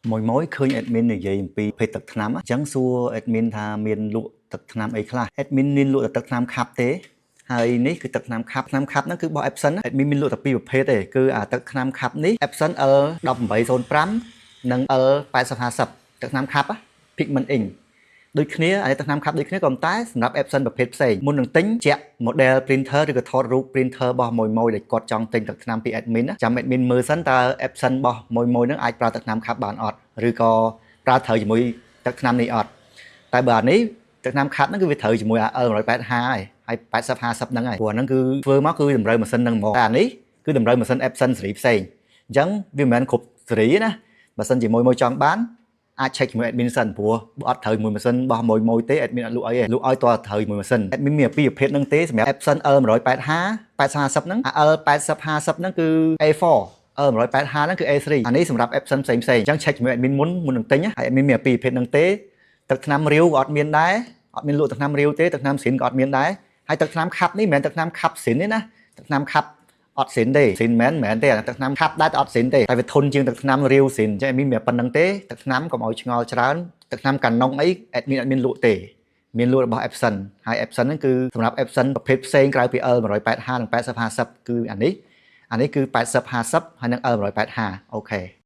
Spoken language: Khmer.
mỗi khơi admin này vậy vì phải tập năm á chẳng xua admin tha miền lụa tập năm ấy khla admin nên lụa tập năm khắp thế hay níคือtập năm khắp nó cứ bỏ absent admin មានលក់តែពីរប្រភេទទេគឺអាទឹកថ្នាំខាប់នេះ absent1805 និង 8050 ទឹកថ្នាំខាប់ pigment ink ដូចគ្នាអានេះទឹកថ្នាំខាប់ដូចគ្នាក៏ប៉ុន្តែសម្រាប់ absent ប្រភេទផ្សេងមុននឹងទិញជាក់ model printer ឬក៏ថតរូប printer របស់មួយដែលគាត់ចង់ទិញទឹកថ្នាំពី admin ចាំ admin មើលសិនតើ absent របស់មួយហ្នឹងអាចប្រើទឹកថ្នាំខាប់បានអត់ឬក៏ប្រើត្រូវជាមួយទឹកថ្នាំនេះអត់តែបើអានេះទឹកថ្នាំខាប់ហ្នឹងគឺវាត្រូវជាមួយ 180 ហើយ80 50ហ្នឹងហើយព្រោះហ្នឹងគឺធ្វើមកគឺតម្រូវម៉ាស៊ីនហ្នឹងហ្មងតែអានេះគឺតម្រូវម៉ាស៊ីន absent សេរីផ្សេងអញ្ចឹងវាមិនមែនគ្រប់សេរីណាបើសិនជាមួយចង់បានអាច check ជាមួយ admin សិនព្រោះបើអត់ត្រូវមួយម៉ាស៊ីនរបស់មួយទេ admin អត់លក់អីទេលក់ឲ្យតើត្រូវមួយម៉ាស៊ីន admin មានពីរប្រភេទហ្នឹងទេសម្រាប់ absent L180 8050ហ្នឹង L8050 ហ្នឹងគឺ A4 L180 ហ្នឹងគឺ A3 អានេះសម្រាប់ absent ផ្សេងអញ្ចឹង check ជាមួយ admin មុននឹងទិញហើយ admin មានពីរប្រភេទហ្នឹងទេទឹកថ្នាំរាវក៏អត់មានដែរអត់មានលក់ទឹកថ្នាំរាវទេទឹកថ្នាំស៊ីនក៏អត់មានដែរហើយទឹកថ្នាំខាប់នេះមិនមែនទឹកថ្នាំខាប់ស៊ីនទេណាទឹកថ្នាំខាប់អត់ស៊ីនទេស៊ីនមិនមែនទេទឹកថ្នាំខាប់ដែរតែអត់ស៊ីនទេតែវាធន់ជាងទឹកថ្នាំរាវស៊ីនអញ្ចឹងមានប៉ុណ្្នឹងទេទឹកថ្នាំកុំឲ្យឆ្ងល់ច្រើនទឹកថ្នាំកាណុងអី admin អត់មានលក់ទេមានលក់របស់ Epson ហើយ Epson ហ្នឹងគឺសម្រាប់ Epson ប្រភេទផ្សេងក្រៅពី L180 និង 8050គឺអានេះគឺ8050ហើយនិង L180 អូខេ